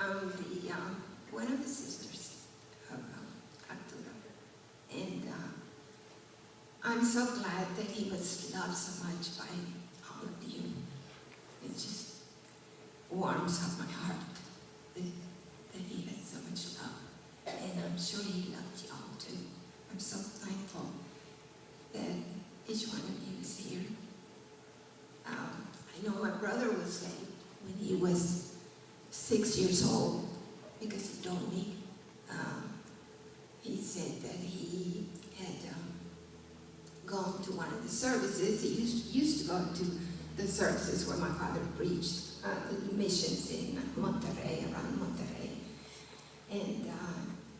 I'm the one of the sisters of Arturo, and I'm so glad that he was loved so much by all of you. It just warms up my heart that he had so much love, and I'm sure he loved you all too. I'm so thankful that each one of you is here. I know my brother was saved when he was 6 years old, because he told me. He said that he had gone to one of the services. He used to go to the services where my father preached, the missions in Monterrey, around Monterrey. And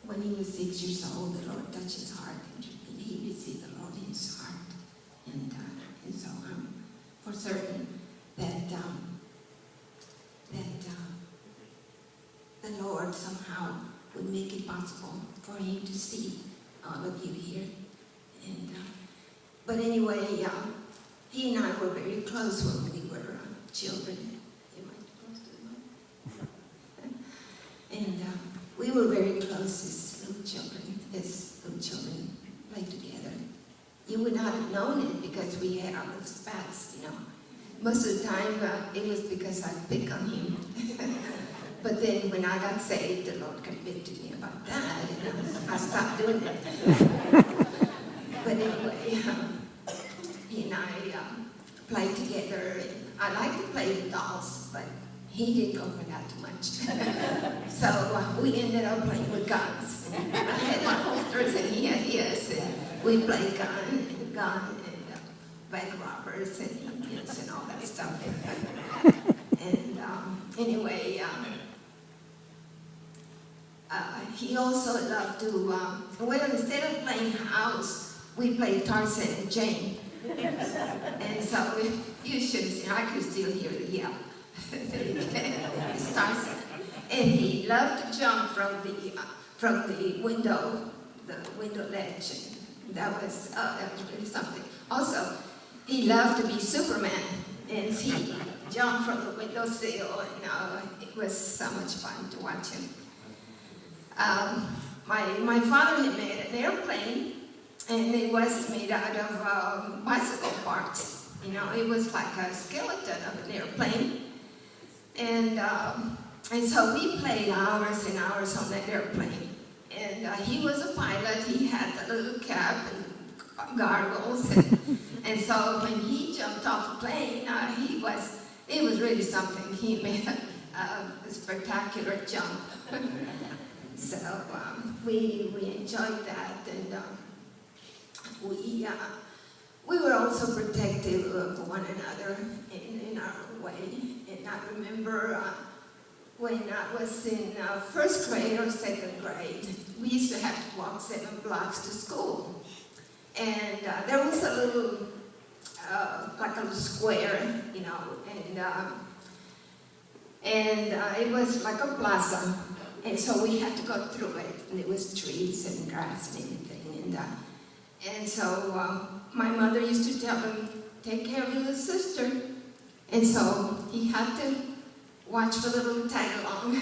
when he was 6 years old, the Lord touched his heart, and he received the Lord in his heart. And so I'm for certain that the Lord somehow would make it possible for him to see all of you here. And but anyway, he and I were very close when we were children. Am I close to the mic? And we were very close as little children. Played together. You would not have known it because we had our little spats, you know. Most of the time, it was because I picked on him. But then when I got saved, the Lord convicted me about that, and I stopped doing it. But anyway, he and I played together, and I like to play with dolls, but he didn't go for that too much. So we ended up playing with guns. I had my holsters, and he had his, and we played gun and bank robbers and Indians and all that stuff. And anyway, he also loved to, well, instead of playing house, we played Tarzan and Jane. And so you should have seen, I could still hear the yell. It's Tarzan. And he loved to jump from the window ledge. And that was really something. Also, he loved to be Superman, and he jumped from the windowsill, and it was so much fun to watch him. My father had made an airplane, and it was made out of bicycle parts. You know, it was like a skeleton of an airplane, and so we played hours and hours on that airplane. And he was a pilot. He had the little cap and goggles, and so when he jumped off the plane, it was really something. He made a spectacular jump. So we enjoyed that, and we were also protective of one another in our way. And I remember when I was in first grade or second grade, we used to have to walk 7 blocks to school. And there was a little, like a little square, you know, and it was like a plaza. And so we had to go through it, and it was trees and grass and everything. And so my mother used to tell him, take care of your little sister. And so he had to watch for the little tag-along,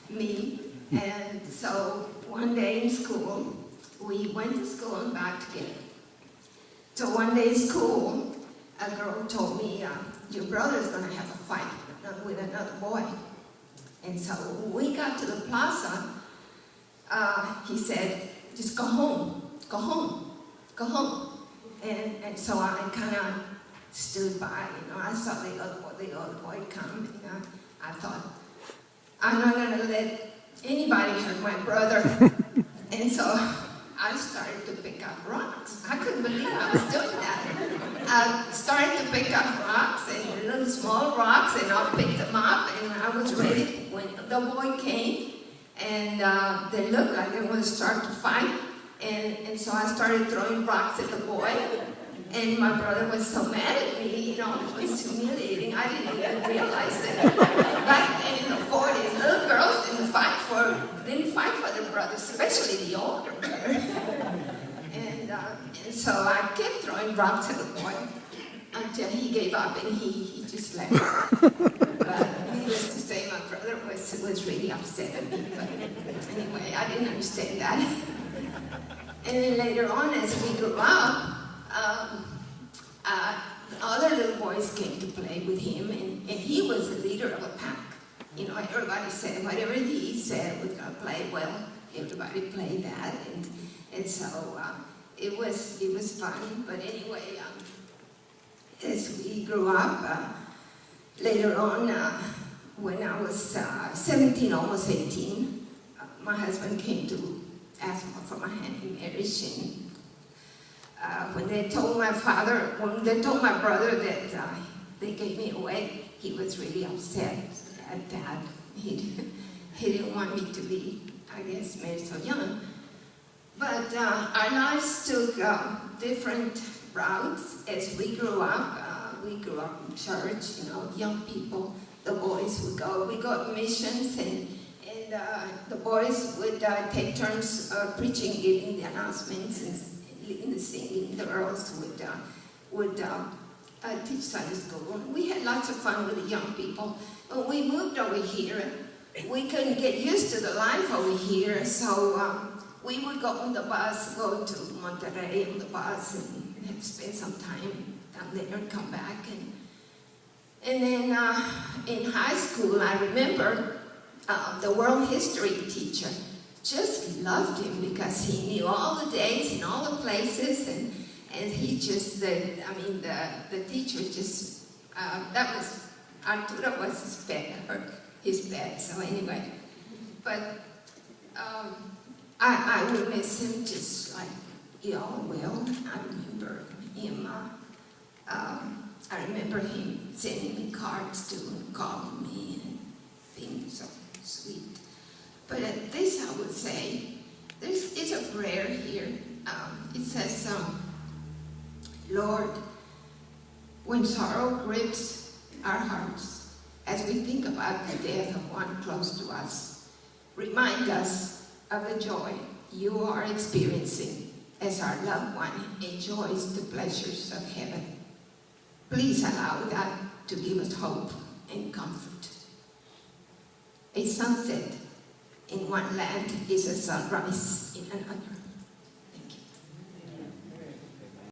me. And so one day in school, we went to school and back together. So one day in school, a girl told me, your brother's going to have a fight with another boy. And so when we got to the plaza, he said, just go home, go home, go home. And so I kind of stood by, you know, I saw the other boy come, and I thought, I'm not going to let anybody hurt my brother. And so I started to pick up rocks. I couldn't believe I was doing that. I started to pick up rocks, and little small rocks, and I picked them up, and I was ready when the boy came, and they looked like they were going to start to fight, and so I started throwing rocks at the boy, and my brother was so mad at me, you know, it was humiliating. I didn't even realize that back then in the 40s, little girls didn't fight for their brothers, especially the older brother. And so I kept throwing rocks at the boy until he gave up, and he just left. But needless to say, my brother was was really upset at me, but anyway, I didn't understand that. And then later on, as we grew up, other little boys came to play with him, and he was the leader of a pack. You know, everybody said whatever he said was going to play well. Everybody played that, and so it was fun. But anyway, as we grew up, later on, when I was 17, almost 18, my husband came to ask for my hand in marriage, and when they told my brother that they gave me away, he was really upset at that. He didn't want me to be, I guess, married so young. But our lives took different routes as we grew up. We grew up in church, you know, young people. The boys would go. We got missions, and the boys would take turns preaching, giving the announcements, and leading the singing. The girls would teach Sunday school. We had lots of fun with the young people. When we moved over here, we couldn't get used to the life over here, so we would go on the bus, go to Monterrey on the bus, and spend some time down there and come back. And then in high school, I remember the world history teacher just loved him because he knew all the dates and all the places, and he just, the teacher just, that was, Arturo was his pet, so anyway. But I would miss him just like y'all will. I remember him sending me cards to call me and being so sweet. But this I would say, this is a prayer here. It says, Lord, when sorrow grips our hearts, as we think about the death of one close to us, remind us of the joy you are experiencing as our loved one enjoys the pleasures of heaven. Please allow that to give us hope and comfort. A sunset in one land is a sunrise in another.